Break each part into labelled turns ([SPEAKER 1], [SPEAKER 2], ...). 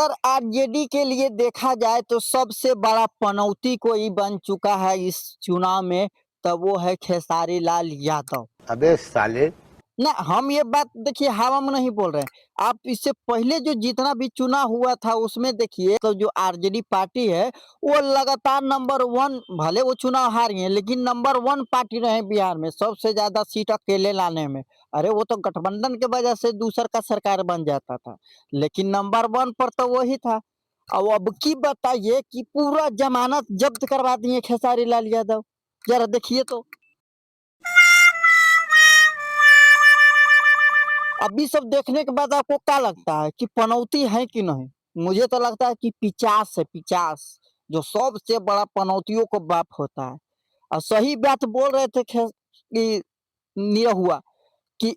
[SPEAKER 1] अगर आरजेडी के लिए देखा जाए तो सबसे बड़ा पनौती कोई बन चुका है इस चुनाव में, तब वो है खेसारी लाल यादव।
[SPEAKER 2] अबे साले,
[SPEAKER 1] ना हम ये बात देखिए हवा में नहीं बोल रहे हैं। आप इससे पहले जो जितना भी चुनाव हुआ था उसमें देखिए तो जो आरजेडी पार्टी है वो लगातार नंबर 1, भले वो चुनाव हारी है लेकिन नंबर 1 पार्टी रहे बिहार में, सबसे ज्यादा सीट अकेले लाने में। अरे वो तो गठबंधन के वजह से दूसर का सरकार बन जाता था, लेकिन नंबर 1 पर तो वही था। अब की बताइए कि पूरा जमानत जब्त करवा दिए खेसारी लाल यादव, जरा देखिए तो। अभी सब देखने के बाद आपको क्या लगता है कि पनौती है कि नहीं? मुझे तो लगता है कि 50 है, 50 जो सबसे बड़ा पनौतियों को बाप होता है। और सही बात बोल रहे थे कि हुआ कि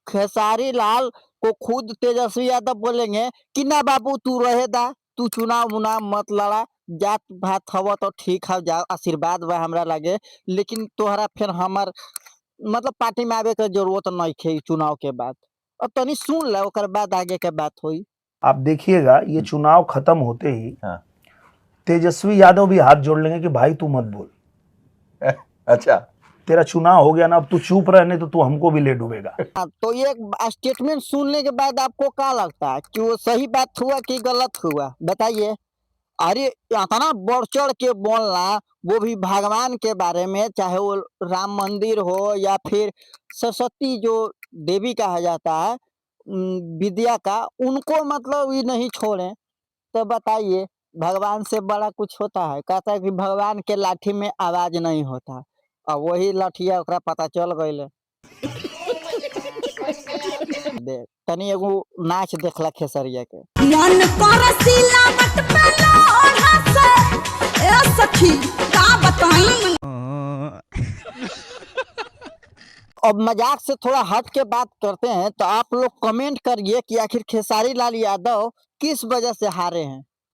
[SPEAKER 1] खेसारी लाल को खुद तेजस्वी यादव बोलेंगे कि ना बाबू तू रहे दा, तू चुनाव उनाव मत लड़ा, जात भात हवा तो ठीक है, जा आशीर्वाद बा हमरा लगे, लेकिन तोहरा फिर हमार मतलब पार्टी में आवे के जरूरत नहीं है चुनाव के बाद। अब तनी सुन ले ओकर बाद आगे के बात हुई।
[SPEAKER 3] आप देखिएगा ये चुनाव खत्म होते ही
[SPEAKER 4] हाँ।
[SPEAKER 3] तेजस्वी यादव भी हाथ जोड़ लेंगे कि भाई तू मत बोल।
[SPEAKER 4] अच्छा,
[SPEAKER 3] तेरा चुनाव हो गया ना, अब तू चुप रहने तो तू हमको भी ले डूबेगा।
[SPEAKER 1] तो ये स्टेटमेंट सुनने के बाद आपको क्या लगता है कि वो सही बात हुआ कि गलत हुआ, बताइए। अरे इतना बढ़ चढ़ के बोलना, वो भी भगवान के बारे में, चाहे वो राम मंदिर हो या फिर सरस्वती जो देवी कहा जाता है विद्या का, उनको मतलब ये नहीं छोड़े, तो बताइए भगवान से बड़ा कुछ होता है? कहता है कि भगवान के लाठी में आवाज नहीं होता, और वही लाठिया ओकरा पता चल गई। तनी एगो नाच देखला खेसरिया के।
[SPEAKER 5] मन परसिला मत पेला ओढ़ा से ए सखी का बताई।
[SPEAKER 1] अब मजाक से थोड़ा हट के बात करते हैं, तो आप लोग कमेंट करिए कि आखिर खेसारी लाल यादव किस वजह से हारे हैं।